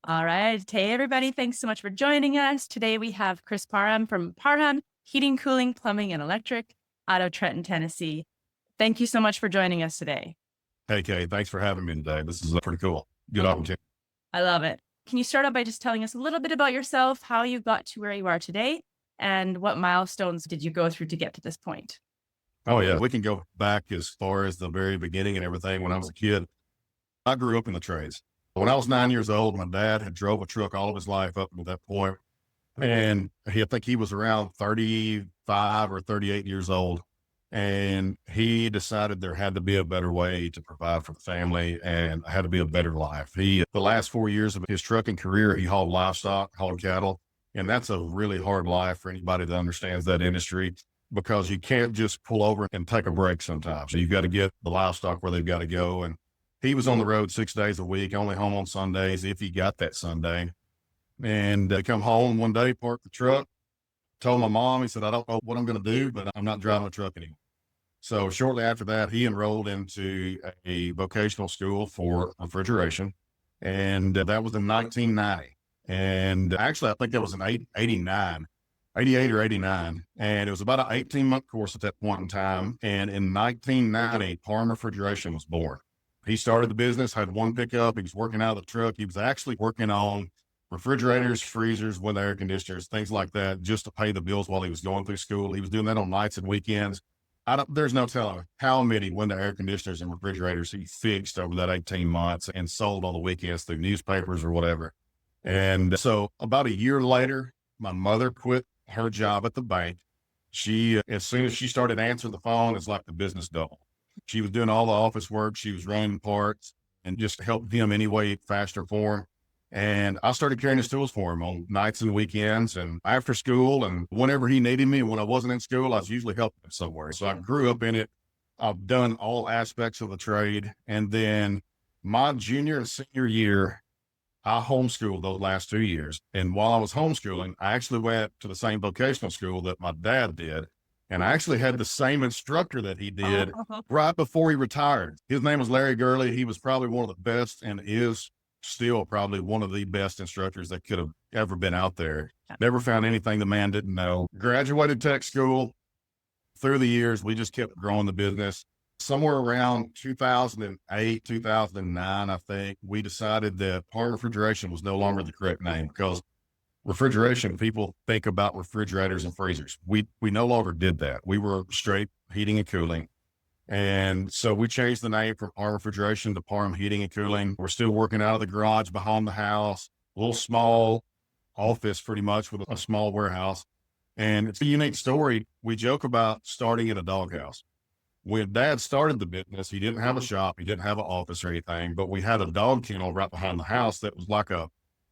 All right. Hey, everybody. Thanks so much for joining us. Today we have Chris Parham from Parham Heating, Cooling, Plumbing, and Electric out of Trenton, Tennessee. Thank you so much for joining us today. Hey, Kay, thanks for having me today. This is pretty cool. Good opportunity. I love it. Can you start out by just telling us a little bit about yourself, how you got to where you are today, and what milestones did you go through to get to this point? Oh, yeah. We can go back as far as the very beginning and everything. When I was a kid, I grew up in the trades. When I was 9 years old, my dad had drove a truck all of his life up to that point, and I think he was around 35 or 38 years old. And he decided there had to be a better way to provide for the family and had to be a better life. The last 4 years of his trucking career, he hauled livestock, hauled cattle. And that's a really hard life for anybody that understands that industry because you can't just pull over and take a break sometimes. You've got to get the livestock where they've got to go. And he was on the road 6 days a week, only home on Sundays if he got that Sunday. And I come home one day, parked the truck, told my mom, he said, I don't know what I'm going to do, but I'm not driving a truck anymore. So shortly after that, he enrolled into a vocational school for refrigeration. And that was in 1990. And actually, I think that was in 89, 88 or 89. And it was about an 18-month course at that point in time. And in 1990, Parham Refrigeration was born. He started the business, had one pickup. He was working out of the truck. He was actually working on refrigerators, freezers, window air conditioners, things like that, just to pay the bills while he was going through school. He was doing that on nights and weekends. There's no telling how many window air conditioners and refrigerators he fixed over that 18 months and sold on the weekends through newspapers or whatever. And so about a year later, my mother quit her job at the bank. As soon as she started answering the phone, it's like the business doubled. She was doing all the office work. She was running parts and just helped him any way faster for him. And I started carrying his tools for him on nights and weekends and after school. And whenever he needed me, when I wasn't in school, I was usually helping him somewhere. So I grew up in it. I've done all aspects of the trade. And then my junior and senior year, I homeschooled those last 2 years. And while I was homeschooling, I actually went to the same vocational school that my dad did. And I actually had the same instructor that he did right before he retired. His name was Larry Gurley. He was probably one of the best and is still probably one of the best instructors that could have ever been out there. Never found anything the man didn't know. Graduated tech school. Through the years, we just kept growing the business. Somewhere around 2008, 2009, I think, we decided that Parham Refrigeration was no longer the correct name because refrigeration, people think about refrigerators and freezers. We no longer did that. We were straight heating and cooling. And so we changed the name from Parham Refrigeration to Parham Heating and Cooling. We're still working out of the garage behind the house, a little small office pretty much with a small warehouse. And it's a unique story. We joke about starting in a doghouse. When Dad started the business, he didn't have a shop. He didn't have an office or anything, but we had a dog kennel right behind the house that was like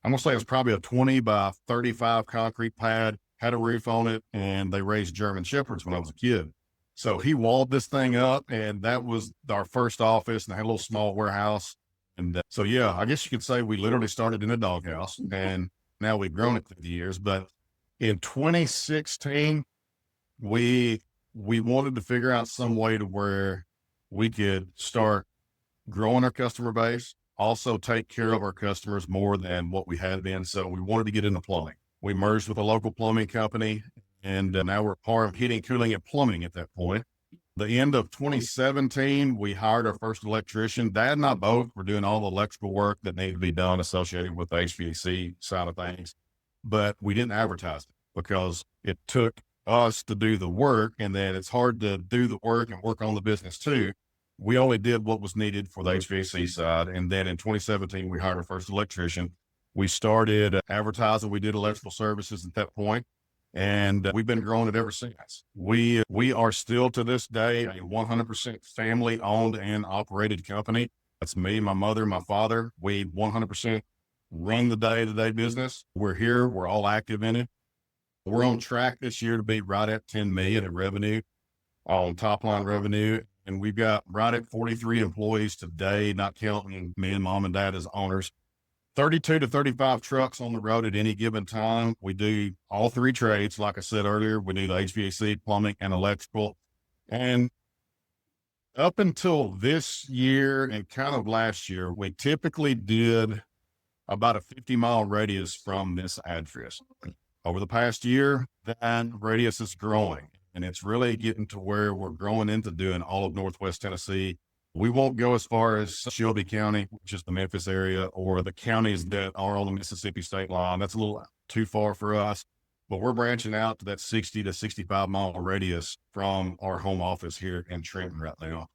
I'm going to say it was probably a 20 by 35 concrete pad, had a roof on it, and they raised German Shepherds when I was a kid. So he walled this thing up, and that was our first office, and I had a little small warehouse. And so, yeah, I guess you could say we literally started in a doghouse, and now we've grown it through the years. But in 2016, we wanted to figure out some way to where we could start growing our customer base, also take care of our customers more than what we had been. So we wanted to get into plumbing. We merged with a local plumbing company. And now we're Parham Heating, Cooling, and Plumbing at that point. The end of 2017, we hired our first electrician. Dad and I both were doing all the electrical work that needed to be done associated with the HVAC side of things. But we didn't advertise it because it took us to do the work. And then it's hard to do the work and work on the business too. We only did what was needed for the HVAC side. And then in 2017, we hired our first electrician. We started advertising. We did electrical services at that point. And we've been growing it ever since. We are still to this day a 100% family owned and operated company. That's me, my mother, my father. We 100% run the day-to-day business. We're here. We're all active in it. We're on track this year to be right at 10 million in revenue on top line revenue. And we've got right at 43 employees today, not counting me and mom and dad as owners. 32 to 35 trucks on the road at any given time. We do all three trades. Like I said earlier, we do the HVAC, plumbing, and electrical. And up until this year and kind of last year, we typically did about a 50-mile radius from this address. Over the past year, that radius is growing, and it's really getting to where we're growing into doing all of Northwest Tennessee. We won't go as far as Shelby County, which is the Memphis area, or the counties that are on the Mississippi state line. That's a little too far for us, but we're branching out to that 60 to 65-mile radius from our home office here in Trenton right now.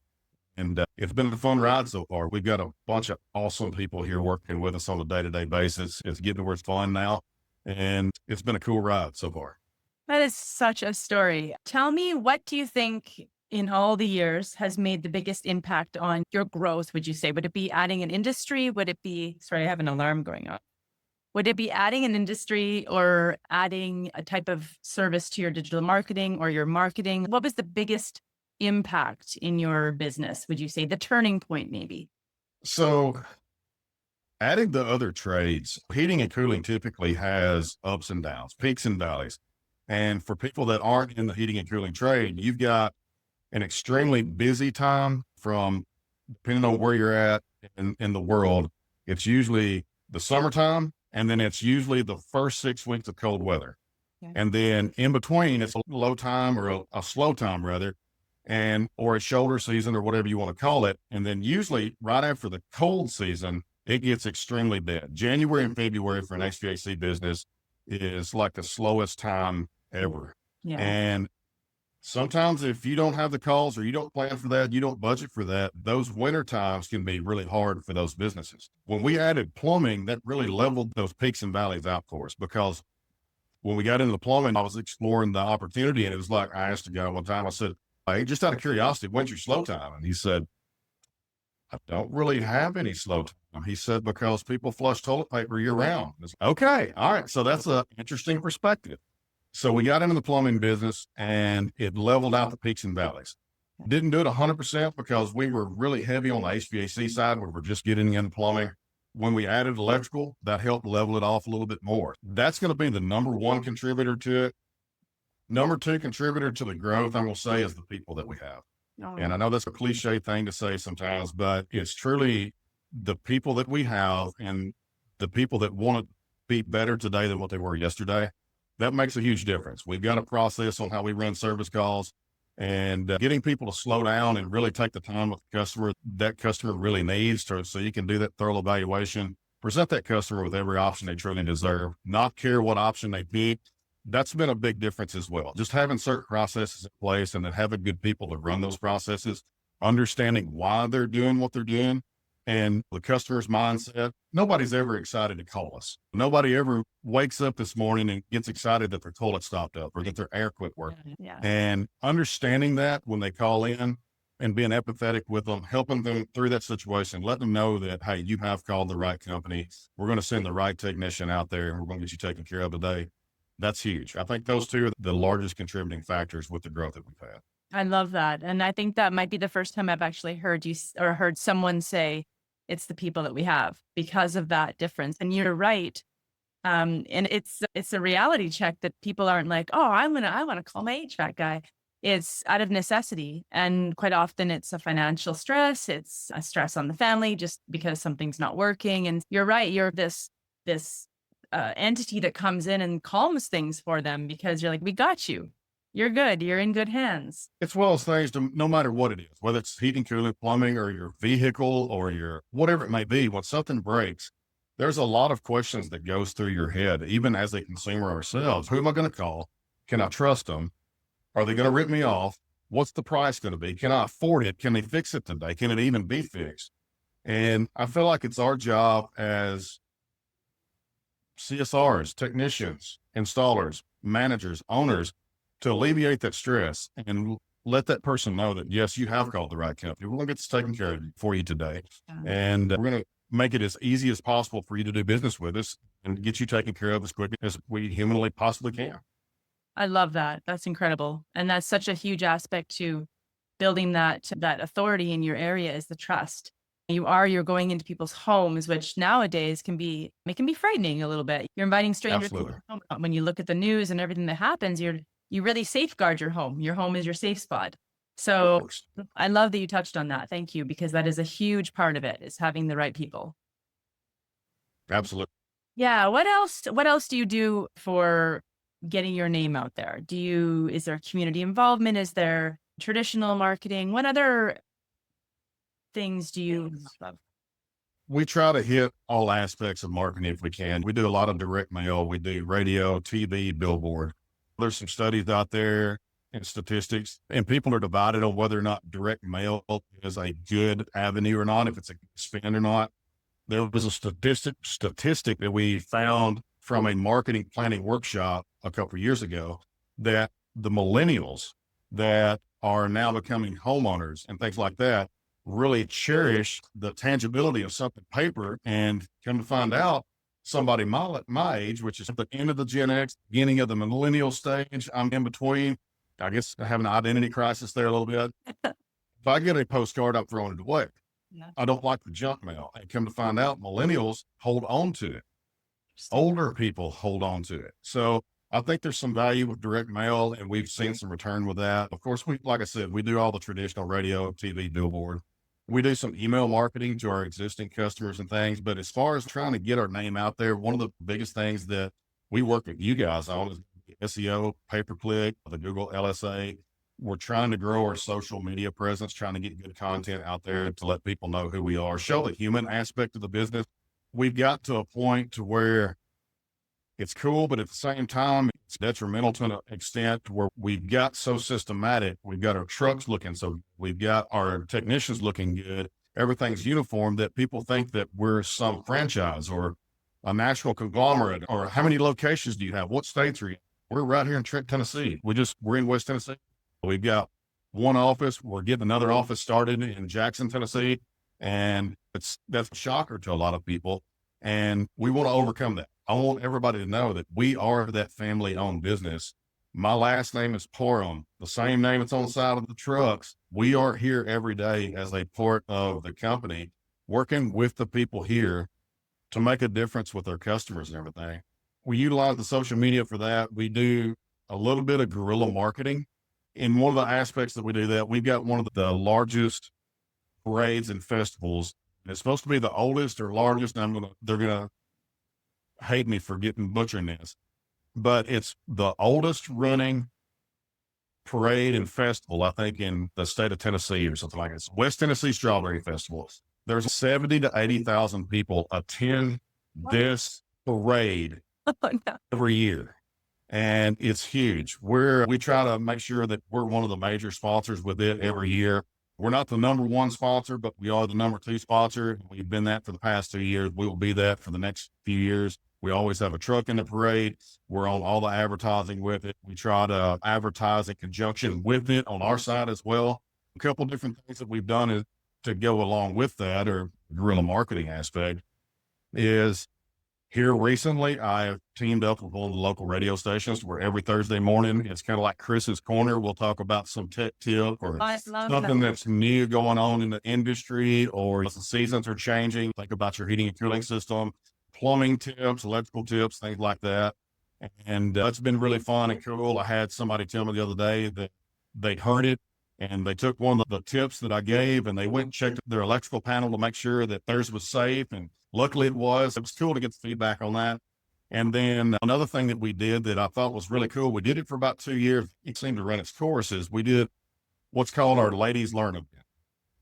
And it's been a fun ride so far. We've got a bunch of awesome people here working with us on a day-to-day basis. It's getting to where it's fun now, and it's been a cool ride so far. That is such a story. Tell me, what do you think in all the years has made the biggest impact on your growth, would you say? Would it be adding an industry? Would it be, sorry, I have an alarm going on. Would it be adding an industry or adding a type of service to your digital marketing or your marketing? What was the biggest impact in your business, would you say? The turning point, maybe? So adding the other trades, heating and cooling typically has ups and downs, peaks and valleys. And for people that aren't in the heating and cooling trade, you've got an extremely busy time from, depending on where you're at in the world, it's usually the summertime, and then it's usually the first 6 weeks of cold weather. Okay. And then in between, it's a low time or a slow time rather, or a shoulder season or whatever you want to call it. And then usually right after the cold season, it gets extremely dead. January and February for an HVAC business is like the slowest time ever. Yeah. And sometimes if you don't have the calls or you don't plan for that, you don't budget for that, those winter times can be really hard for those businesses. When we added plumbing, that really leveled those peaks and valleys out for us, because when we got into the plumbing, I was exploring the opportunity, and it was like, I asked a guy one time, I said, hey, just out of curiosity, when's your slow time? And he said, I don't really have any slow time. He said, because people flush toilet paper year round. Okay. All right. So that's an interesting perspective. So we got into the plumbing business, and it leveled out the peaks and valleys. Didn't do it 100% because we were really heavy on the HVAC side. We were just getting into plumbing. When we added electrical, that helped level it off a little bit more. That's going to be the number one contributor to it. Number two contributor to the growth, I'm going to say, is the people that we have. Oh, And I know that's a cliche thing to say sometimes, but it's truly the people that we have and the people that want to be better today than what they were yesterday. That makes a huge difference. We've got a process on how we run service calls, and getting people to slow down and really take the time with the customer that customer really needs so you can do that thorough evaluation, present that customer with every option they truly deserve, not care what option they pick. That's been a big difference as well. Just having certain processes in place and then having good people to run those processes, understanding why they're doing what they're doing, and the customer's mindset. Nobody's ever excited to call us. Nobody ever wakes up this morning and gets excited that their toilet stopped up or that their air quit working. yeah. And understanding that when they call in and being empathetic with them, helping them through that situation, letting them know that, hey, you have called the right company. We're going to send the right technician out there, and we're going to get you taken care of today. That's huge. I think those two are the largest contributing factors with the growth that we've had. I love that. And I think that might be the first time I've actually heard you or heard someone say it's the people that we have because of that difference. And you're right. And it's a reality check that people aren't like, oh, I want to call my HVAC guy. It's out of necessity. And quite often it's a financial stress. It's a stress on the family just because something's not working. And you're right. You're this entity that comes in and calms things for them because you're like, we got you. You're good. You're in good hands. It's one of those things to, no matter what it is, whether it's heating, cooling, plumbing, or your vehicle or your whatever it may be, when something breaks, there's a lot of questions that goes through your head, even as a consumer ourselves. Who am I going to call? Can I trust them? Are they going to rip me off? What's the price going to be? Can I afford it? Can they fix it today? Can it even be fixed? And I feel like it's our job as CSRs, technicians, installers, managers, owners, to alleviate that stress and let that person know that, yes, you have called the right company. We're going to get this taken care of for you today. And we're going to make it as easy as possible for you to do business with us and get you taken care of as quickly as we humanly possibly can. I love that. That's incredible. And that's such a huge aspect to building that authority in your area is the trust. You're going into people's homes, which nowadays can be frightening a little bit. You're inviting strangers to your home. When you look at the news and everything that happens, you really safeguard your home. Your home is your safe spot. So I love that you touched on that. Thank you, because that is a huge part of it, is having the right people. Absolutely. Yeah. What else do you do for getting your name out there? Is there community involvement? Is there traditional marketing? What other things do you love? We try to hit all aspects of marketing if we can. We do a lot of direct mail. We do radio, TV, billboard. There's some studies out there and statistics, and people are divided on whether or not direct mail is a good avenue or not, if it's a good spend or not. There was a statistic that we found from a marketing planning workshop a couple of years ago that the millennials that are now becoming homeowners and things like that really cherish the tangibility of something paper. And come to find out, somebody my age, which is at the end of the Gen X, beginning of the millennial stage, I'm in between. I guess I have an identity crisis there a little bit. If I get a postcard, I'm throwing it away. Yeah. I don't like the junk mail. And come to find out, millennials hold on to it. Older people hold on to it. So I think there's some value with direct mail, and we've seen some return with that. Of course, like I said, we do all the traditional radio, TV, billboard. We do some email marketing to our existing customers and things. But as far as trying to get our name out there, one of the biggest things that we work with you guys on is SEO, pay-per-click, the Google LSA. We're trying to grow our social media presence, trying to get good content out there to let people know who we are, show the human aspect of the business. We've got to a point to where it's cool, but at the same time, it's detrimental to an extent where we've got so systematic. We've got our trucks looking so we've got our technicians looking good. Everything's uniform that people think that we're some franchise or a national conglomerate. Or how many locations do you have? What states are you? We're right here in Trenton, Tennessee. We're in West Tennessee. We've got one office. We're getting another office started in Jackson, Tennessee. And that's a shocker to a lot of people. And we want to overcome that. I want everybody to know that we are that family owned business. My last name is Parham, the same name that's on the side of the trucks. We are here every day as a part of the company, working with the people here to make a difference with our customers and everything. We utilize the social media for that. We do a little bit of guerrilla marketing. In one of the aspects that we do that, we've got one of the largest parades and festivals. It's supposed to be the oldest or largest. And they're going to hate me for butchering this, but it's the oldest running parade and festival, I think, in the state of Tennessee or something like this. West Tennessee Strawberry Festival. There's 70 to 80,000 people attend this parade every year. And it's huge. We try to make sure that we're one of the major sponsors with it every year. We're not the number one sponsor, but we are the number two sponsor. We've been that for the past 2 years. We will be that for the next few years. We always have a truck in the parade. We're on all the advertising with it. We try to advertise in conjunction with it on our side as well. A couple different things that we've done is to go along with that, or guerrilla marketing aspect, is here recently, I have teamed up with one of the local radio stations where every Thursday morning, it's kind of like Chris's Corner. We'll talk about some tech tip or something that's new going on in the industry, or the seasons are changing. Think about your heating and cooling system, plumbing tips, electrical tips, things like that. And it's been really fun and cool. I had somebody tell me the other day that they heard it and they took one of the tips that I gave and they went and checked their electrical panel to make sure that theirs was safe. And luckily it was. It was cool to get the feedback on that. And then another thing that we did that I thought was really cool, we did it for about 2 years. It seemed to run its course, is we did what's called our Ladies Learn Event.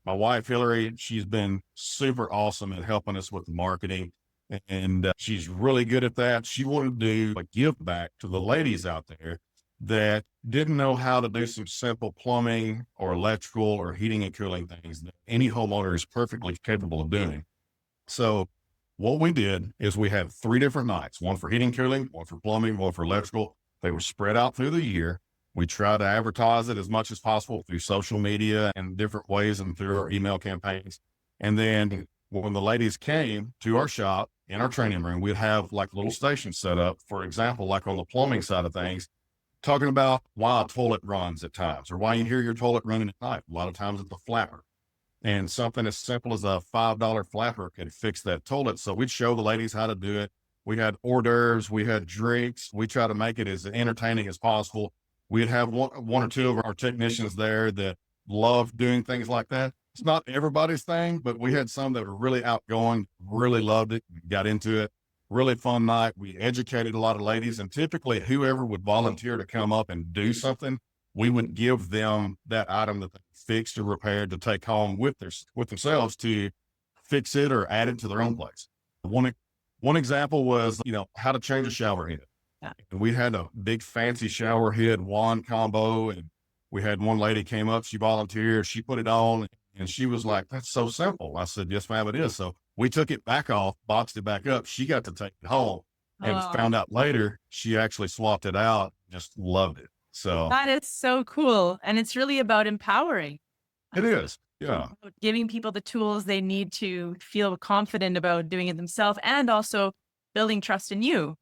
My wife, Hillary, she's been super awesome at helping us with the marketing. And she's really good at that. She wanted to do a give back to the ladies out there that didn't know how to do some simple plumbing or electrical or heating and cooling things that any homeowner is perfectly capable of doing. So what we did is we had 3 different nights, one for heating and cooling, one for plumbing, one for electrical. They were spread out through the year. We try to advertise it as much as possible through social media and different ways and through our email campaigns. And then when the ladies came to our shop in our training room, we'd have like little stations set up, for example, like on the plumbing side of things, talking about why a toilet runs at times or why you hear your toilet running at night. A lot of times it's a flapper. And something as simple as a $5 flapper can fix that toilet. So we'd show the ladies how to do it. We had hors d'oeuvres, we had drinks. We try to make it as entertaining as possible. We'd have one or two of our technicians there that love doing things like that. It's not everybody's thing, but we had some that were really outgoing, really loved it, got into it. Really fun night. We educated a lot of ladies, and typically whoever would volunteer to come up and do something, we would give them that item that they fixed or repaired to take home with themselves to fix it or add it to their own place. One one example was, how to change a shower head. Yeah. And we had a big fancy shower head wand combo, and we had one lady came up, she volunteered, she put it on, and she was like, "That's so simple." I said, "Yes, ma'am, it is." So we took it back off, boxed it back up. She got to take it home and Oh, found out later she actually swapped it out, just loved it. So that is so cool. And it's really about empowering. it Us, is. Yeah, about giving people the tools they need to feel confident about doing it themselves and also building trust in you.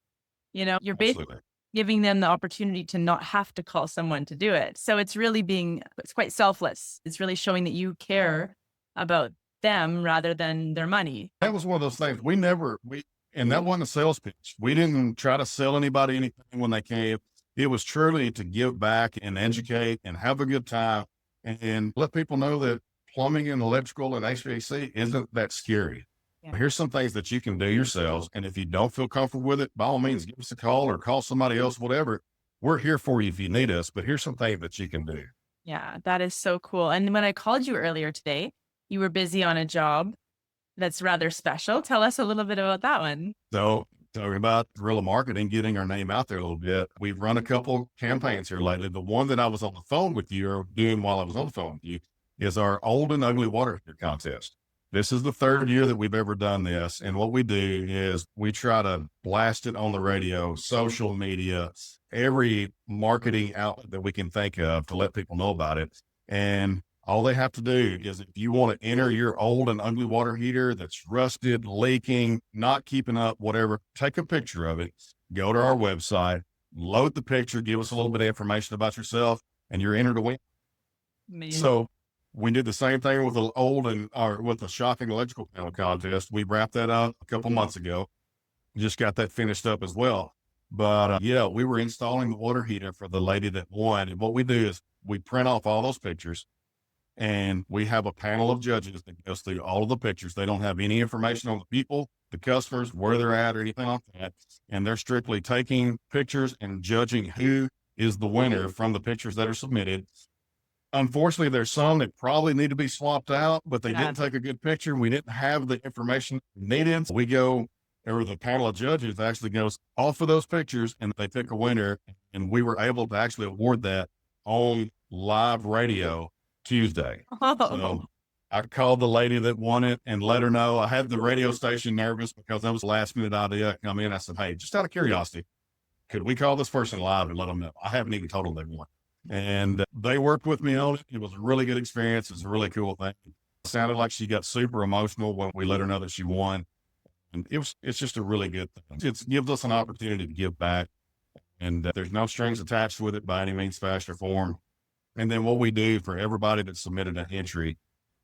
You're basically absolutely. giving them the opportunity to not have to call someone to do it. So it's quite selfless. It's really showing that you care about them rather than their money. That was one of those things and that wasn't a sales pitch. We didn't try to sell anybody anything when they came. It was truly to give back and educate and have a good time and let people know that plumbing and electrical and HVAC isn't that scary. Yeah. Here's some things that you can do yourselves. And if you don't feel comfortable with it, by all means, give us a call or call somebody else, whatever. We're here for you if you need us, but here's some things that you can do. Yeah, that is so cool. And when I called you earlier today, you were busy on a job that's rather special. Tell us a little bit about that one. So talking about guerrilla marketing, getting our name out there a little bit. We've run a couple campaigns here lately. The one that I was on the phone with you or doing while I was on the phone with you is our old and ugly water heater contest. This is the third year that we've ever done this. And what we do is we try to blast it on the radio, social media, every marketing outlet that we can think of to let people know about it. And all they have to do is if you want to enter your old and ugly water heater that's rusted, leaking, not keeping up, whatever, take a picture of it, go to our website, load the picture, give us a little bit of information about yourself, and you're entered to win. Amazing. So we did the same thing with with the shocking electrical panel contest. We wrapped that up a couple months ago. Just got that finished up as well. But yeah, we were installing the water heater for the lady that won. And what we do is we print off all those pictures and we have a panel of judges that goes through all of the pictures. They don't have any information on the people, the customers, where they're at or anything like that. And they're strictly taking pictures and judging who is the winner from the pictures that are submitted. Unfortunately, there's some that probably need to be swapped out, but they Yeah. didn't take a good picture. We didn't have the information needed. So we go, or the panel of judges actually goes off of those pictures and they pick a winner. And we were able to actually award that on live radio Tuesday. Oh, So I called the lady that won it and let her know. I had the radio station nervous because that was a last minute idea. I come in, I said, "Hey, just out of curiosity, could we call this person live and let them know?" I haven't even told them they won. And they worked with me on it. It was a really good experience. It was a really cool thing. It sounded like she got super emotional when we let her know that she won. And it's just a really good thing. It gives us an opportunity to give back. And there's no strings attached with it by any means, fashion or form. And then what we do for everybody that submitted an entry,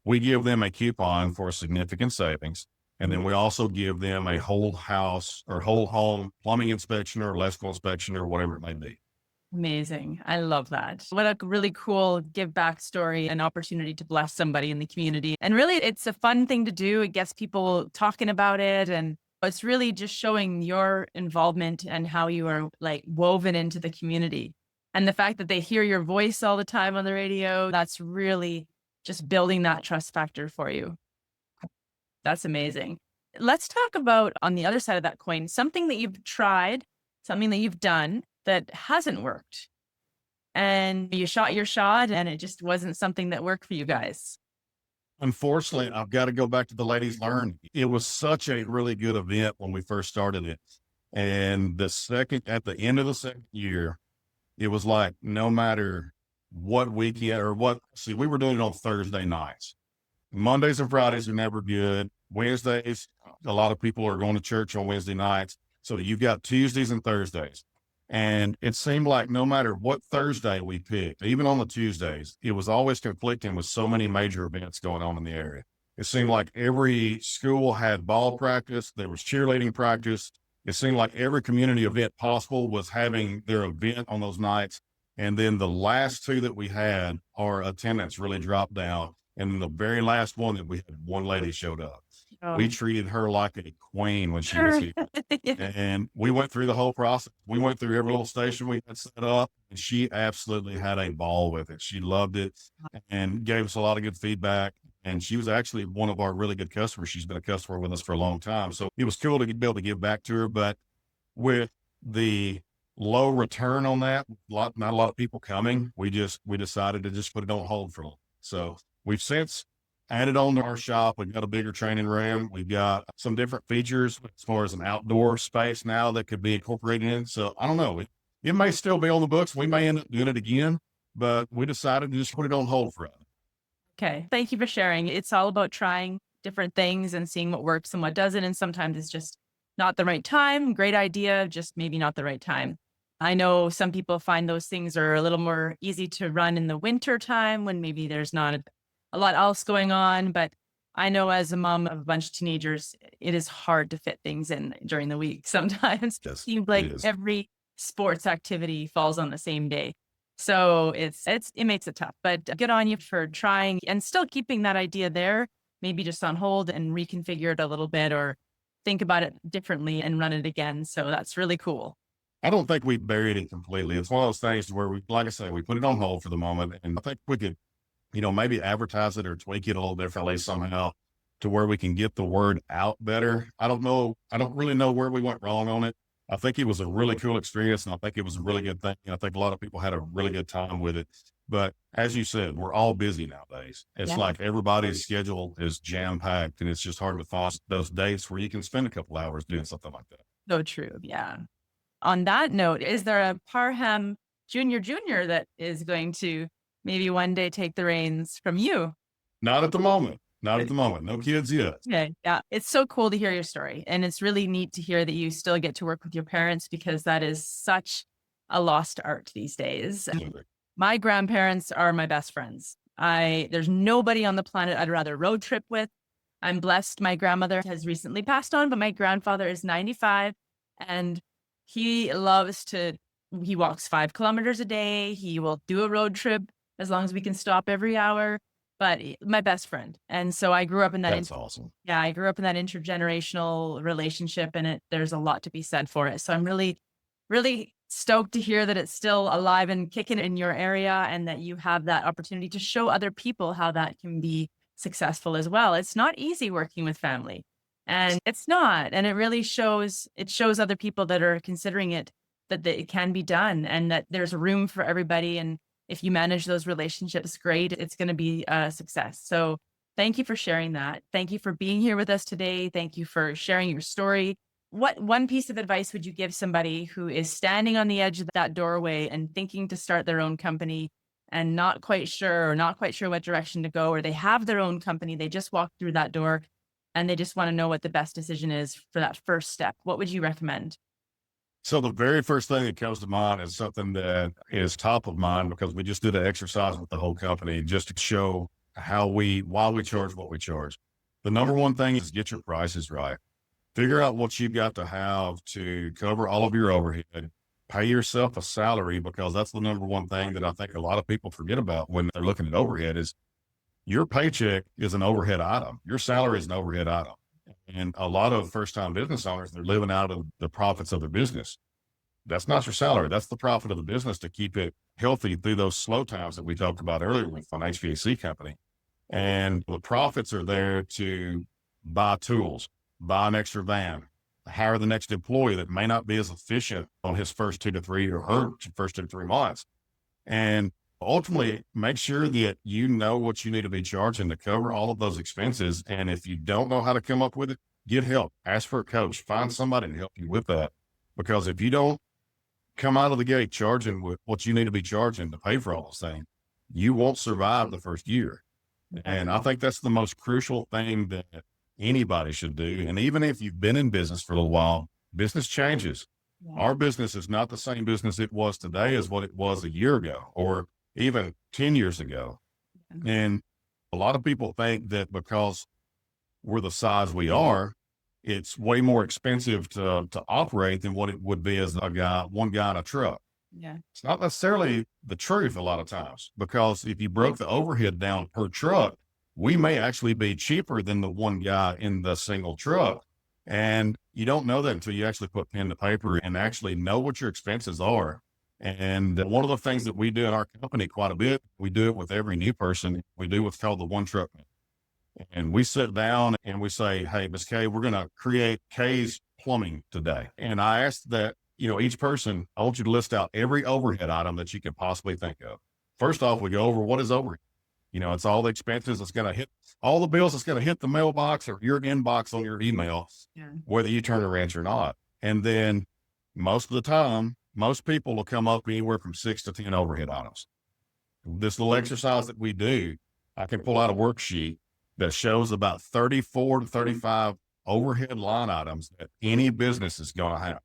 we give them a coupon for a significant savings. And then we also give them a whole house or whole home plumbing inspection or electrical inspection or whatever it may be. amazing. I love that. What a really cool give back story and opportunity to bless somebody in the community. And really, it's a fun thing to do. It gets people talking about it. And it's really just showing your involvement and how you are like woven into the community. And the fact that they hear your voice all the time on the radio, that's really just building that trust factor for you. That's amazing. Let's talk about on the other side of that coin, something that you've tried, something that you've done that hasn't worked. And you shot your shot and it just wasn't something that worked for you guys. Unfortunately, I've got to go back to the ladies learn. It was such a really good event when we first started it. And at the end of the second year, it was like, no matter what weekend we were doing it on Thursday nights. Mondays and Fridays are never good. Wednesdays, a lot of people are going to church on Wednesday nights. So you've got Tuesdays and Thursdays. And it seemed like no matter what Thursday we picked, even on the Tuesdays, it was always conflicting with so many major events going on in the area. It seemed like every school had ball practice. There was cheerleading practice. It seemed like every community event possible was having their event on those nights. And then the last two that we had, our attendance really dropped down. And the very last one that we had, one lady showed up. We Oh, treated her like a queen when she was sure. here. And we went through the whole process. We went through every little station we had set up, and she absolutely had a ball with it. She loved it and gave us a lot of good feedback. And she was actually one of our really good customers. She's been a customer with us for a long time. So it was cool to be able to give back to her. But with the low return on that, not a lot of people coming, we decided to just put it on hold for a little. So we've since added on to our shop. We've got a bigger training room. We've got some different features as far as an outdoor space now that could be incorporated in. So I don't know. It may still be on the books. We may end up doing it again, but we decided to just put it on hold for us. Okay. Thank you for sharing. It's all about trying different things and seeing what works and what doesn't. And sometimes it's just not the right time. Great idea, just maybe not the right time. I know some people find those things are a little more easy to run in the winter time when maybe there's not a lot else going on. But I know as a mom of a bunch of teenagers, it is hard to fit things in during the week. Sometimes it Yes, seems it like is. every sports activity falls on the same day. So it makes it tough, but good on you for trying and still keeping that idea there, maybe just on hold and reconfigure it a little bit or think about it differently and run it again. So that's really cool. I don't think we buried it completely. It's one of those things where we, like I say, we put it on hold for the moment. And I think we could, maybe advertise it or tweak it a little differently somehow to where we can get the word out better. I don't know. I don't really know where we went wrong on it. I think it was a really cool experience, and I think it was a really good thing. And I think a lot of people had a really good time with it. But as you said, we're all busy nowadays. It's Yeah. like everybody's schedule is jam packed, and it's just hard to find those dates where you can spend a couple hours doing something like that. So true. Yeah. On that note, is there a Parham Junior that is going to maybe one day take the reins from you? Not at the moment. Not at the moment. No kids yet. Okay. Yeah. It's so cool to hear your story. And it's really neat to hear that you still get to work with your parents because that is such a lost art these days. My grandparents are my best friends. There's nobody on the planet I'd rather road trip with. I'm blessed. My grandmother has recently passed on, but my grandfather is 95 and he loves to, he walks 5 kilometers a day. He will do a road trip as long as we can stop every hour. But my best friend. And so I grew up in that That's awesome. yeah, I grew up in that intergenerational relationship and there's a lot to be said for it. So I'm really, really stoked to hear that it's still alive and kicking in your area and that you have that opportunity to show other people how that can be successful as well. It's not easy working with family and it's not. And it shows other people that are considering it that it can be done and that there's room for everybody. And if you manage those relationships, great, it's going to be a success. So thank you for sharing that. Thank you for being here with us today. Thank you for sharing your story. What one piece of advice would you give somebody who is standing on the edge of that doorway and thinking to start their own company and not quite sure what direction to go, or they have their own company, they just walked through that door and they just want to know what the best decision is for that first step? What would you recommend? So the very first thing that comes to mind is something that is top of mind because we just did an exercise with the whole company just to show why we charge what we charge. The number one thing is get your prices right. Figure out what you've got to have to cover all of your overhead. Pay yourself a salary because that's the number one thing that I think a lot of people forget about when they're looking at overhead is your paycheck is an overhead item. Your salary is an overhead item. And a lot of first time business owners, they're living out of the profits of their business. That's not your salary. That's the profit of the business to keep it healthy through those slow times that we talked about earlier with an HVAC company. And the profits are there to buy tools, buy an extra van, hire the next employee that may not be as efficient on his first 2 to 3 or her first 2 to 3 months. And ultimately make sure that you know what you need to be charging to cover all of those expenses. And if you don't know how to come up with it, get help, ask for a coach, find somebody to help you with that. Because if you don't come out of the gate charging with what you need to be charging to pay for all those things, you won't survive the first year. And I think that's the most crucial thing that anybody should do. And even if you've been in business for a little while, business changes. Yeah. Our business is not the same business it was today as what it was a year ago or even 10 years ago. And a lot of people think that because we're the size we are, it's way more expensive to operate than what it would be as one guy in a truck. Yeah. It's not necessarily the truth a lot of times because if you broke the overhead down per truck, we may actually be cheaper than the one guy in the single truck. And you don't know that until you actually put pen to paper and actually know what your expenses are. And one of the things that we do in our company quite a bit, we do it with every new person. We do what's called the one truck. And we sit down and we say, hey, Miss Kay, we're going to create Kay's plumbing today. And I asked that, each person, I want you to list out every overhead item that you can possibly think of. First off, we go over what is overhead. It's all the expenses that's going to hit, all the bills that's going to hit the mailbox or your inbox on your email, whether you turn a wrench or not. And then most of the time, most people will come up anywhere from 6 to 10 overhead items. This little exercise that we do, I can pull out a worksheet that shows about 34 to 35 overhead line items that any business is going to have.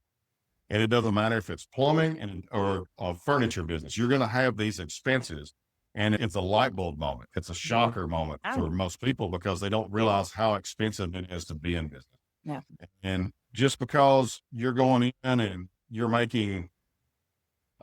And it doesn't matter if it's plumbing or a furniture business, you're going to have these expenses. And it's a light bulb moment. It's a shocker moment for most people because they don't realize how expensive it is to be in business. Yeah. And just because you're going in and you're making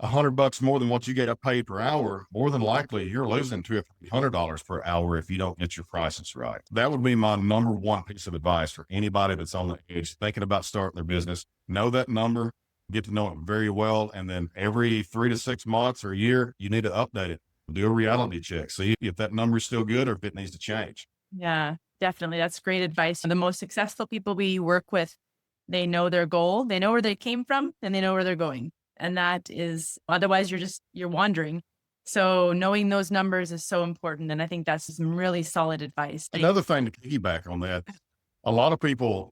$100 more than what you get paid per hour, more than likely you're losing $200 or $300 per hour if you don't get your prices right. That would be my number one piece of advice for anybody that's on the edge thinking about starting their business. Know that number, get to know it very well, and then every 3 to 6 months or a year, you need to update it. Do a reality check. See if that number is still good or if it needs to change. Yeah, definitely. That's great advice. The most successful people we work with, they know their goal, they know where they came from, and they know where they're going. And that is, otherwise you're wandering. So knowing those numbers is so important. And I think that's some really solid advice. Another thing to piggyback on that, a lot of people,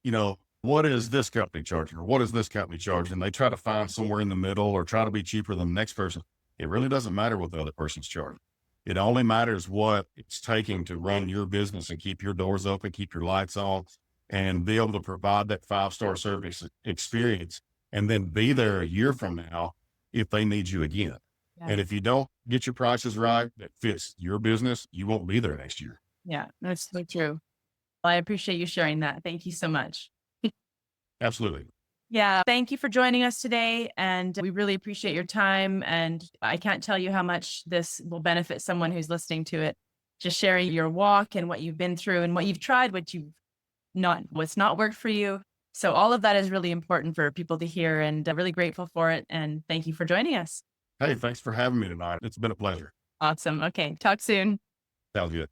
what is this company charging or what is this company charging? And they try to find somewhere in the middle or try to be cheaper than the next person. It really doesn't matter what the other person's charging. It only matters what it's taking to run your business and keep your doors open, keep your lights on, and be able to provide that 5-star service experience and then be there a year from now if they need you again. Yeah. And if you don't get your prices right that fits your business, you won't be there next year. Yeah, that's so true. Well, I appreciate you sharing that. Thank you so much. Absolutely. Yeah. Thank you for joining us today. And we really appreciate your time. And I can't tell you how much this will benefit someone who's listening to it. Just sharing your walk and what you've been through and what you've tried, what's not worked for you. So all of that is really important for people to hear and really grateful for it. And thank you for joining us. Hey, thanks for having me tonight. It's been a pleasure. Awesome. Okay. Talk soon. Sounds good.